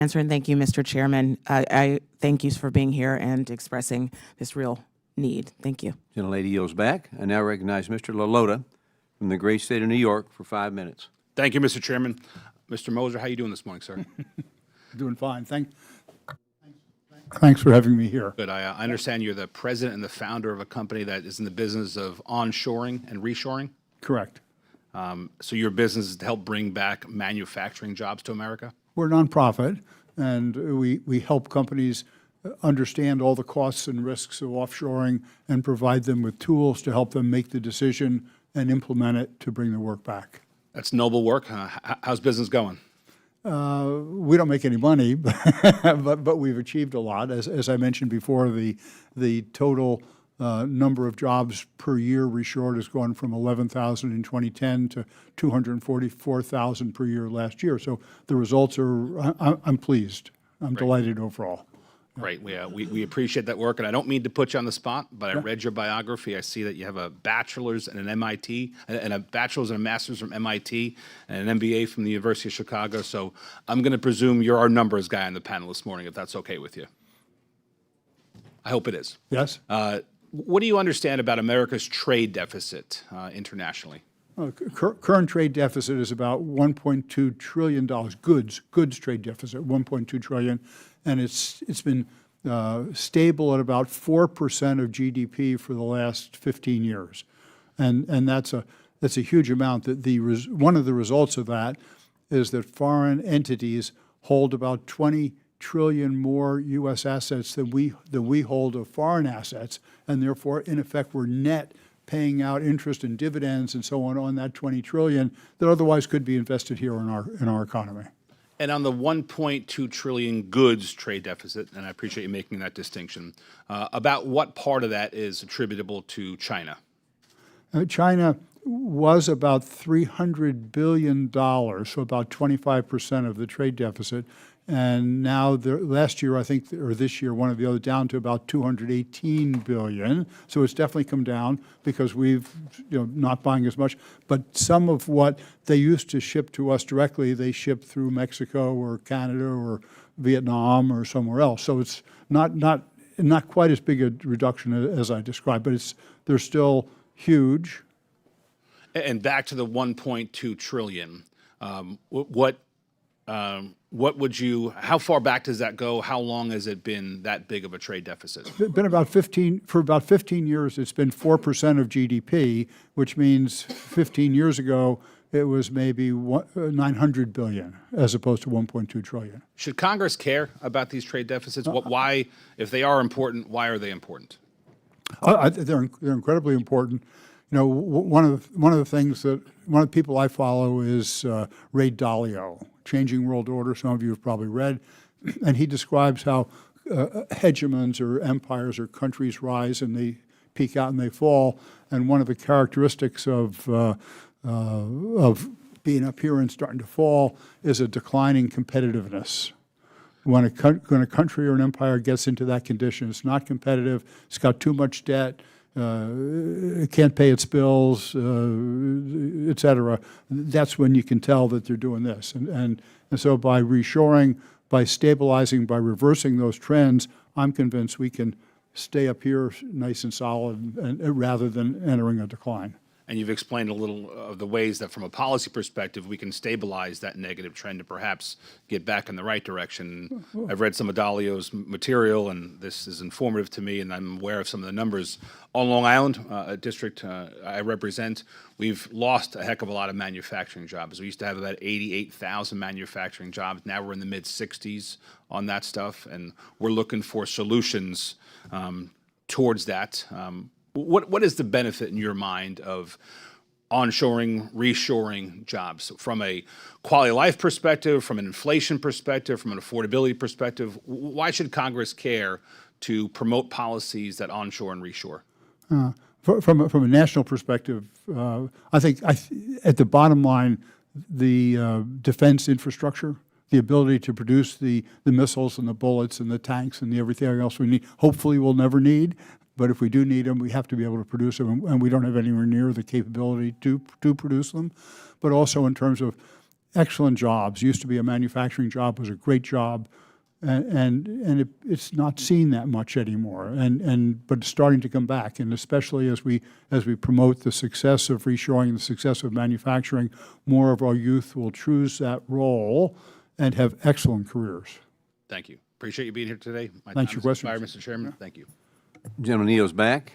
Answer, and thank you, Mr. Chairman. I thank you for being here and expressing this real need. Thank you. Gentlelady yields back. I now recognize Mr. Lalota from the great state of New York for 5 minutes. Thank you, Mr. Chairman. Mr. Moser, how are you doing this morning, sir? Doing fine. Thanks for having me here. Good. I understand you're the president and the founder of a company that is in the business of onshoring and reshoring. Correct. So your business is to help bring back manufacturing jobs to America? We're a nonprofit, and we help companies understand all the costs and risks of offshoring and provide them with tools to help them make the decision and implement it to bring the work back. That's noble work. How's business going? We don't make any money, but we've achieved a lot. As I mentioned before, the total number of jobs per year reshored has gone from 11,000 in 2010 to 244,000 per year last year. So the results are, I'm pleased. I'm delighted overall. Great. We appreciate that work, and I don't mean to put you on the spot, but I read your biography. I see that you have a bachelor's and an MIT, and a bachelor's and a master's from MIT, and an MBA from the University of Chicago. So I'm going to presume you're our numbers guy on the panel this morning, if that's okay with you. I hope it is. Yes? What do you understand about America's trade deficit internationally? Current trade deficit is about $1.2 trillion, goods trade deficit, $1.2 trillion, and it's been stable at about 4% of GDP for the last 15 years, and that's a huge amount. One of the results of that is that foreign entities hold about 20 trillion more U.S. assets than we hold of foreign assets, and therefore, in effect, we're net paying out interest and dividends and so on that 20 trillion that otherwise could be invested here in our economy. And on the 1.2 trillion goods trade deficit, and I appreciate you making that distinction, about what part of that is attributable to China? China was about $300 billion, so about 25% of the trade deficit. And now, last year, I think, or this year, one or the other, down to about $218 billion. So it's definitely come down because we've, not buying as much. But some of what they used to ship to us directly, they ship through Mexico or Canada or Vietnam or somewhere else. So it's not quite as big a reduction as I described, but they're still huge. And back to the 1.2 trillion, how far back does that go? How long has it been that big of a trade deficit? It's been for about 15 years, it's been 4% of GDP, which means 15 years ago, it was maybe 900 billion as opposed to 1.2 trillion. Should Congress care about these trade deficits? Why, if they are important, why are they important? They're incredibly important. One of the people I follow is Ray Dalio, Changing World Order. Some of you have probably read, and he describes how hegemons or empires or countries rise and they peak out and they fall. And one of the characteristics of being up here and starting to fall is a declining competitiveness. When a country or an empire gets into that condition, it's not competitive, it's got too much debt, it can't pay its bills, et cetera, that's when you can tell that they're doing this. And so by reshoring, by stabilizing, by reversing those trends, I'm convinced we can stay up here nice and solid rather than entering a decline. And you've explained a little of the ways that from a policy perspective, we can stabilize that negative trend and perhaps get back in the right direction. I've read some of Dalio's material, and this is informative to me, and I'm aware of some of the numbers. On Long Island, a district I represent, we've lost a heck of a lot of manufacturing jobs. We used to have about 88,000 manufacturing jobs. Now we're in the mid-60s on that stuff, and we're looking for solutions towards that. What is the benefit in your mind of onshoring, reshoring jobs from a quality of life perspective, from an inflation perspective, from an affordability perspective? Why should Congress care to promote policies that onshore and reshore? From a national perspective, I think at the bottom line, the defense infrastructure, the ability to produce the missiles and the bullets and the tanks and everything else we need, hopefully we'll never need. But if we do need them, we have to be able to produce them, and we don't have anywhere near the capability to produce them. But also in terms of excellent jobs. Used to be a manufacturing job was a great job, and it's not seen that much anymore. But it's starting to come back, and especially as we promote the success of reshoring, the success of manufacturing, more of our youth will choose that role and have excellent careers. Thank you. Appreciate you being here today. My Thanks time for your has expired, questions. Mr. Chairman. Thank you. Gentleman yields back.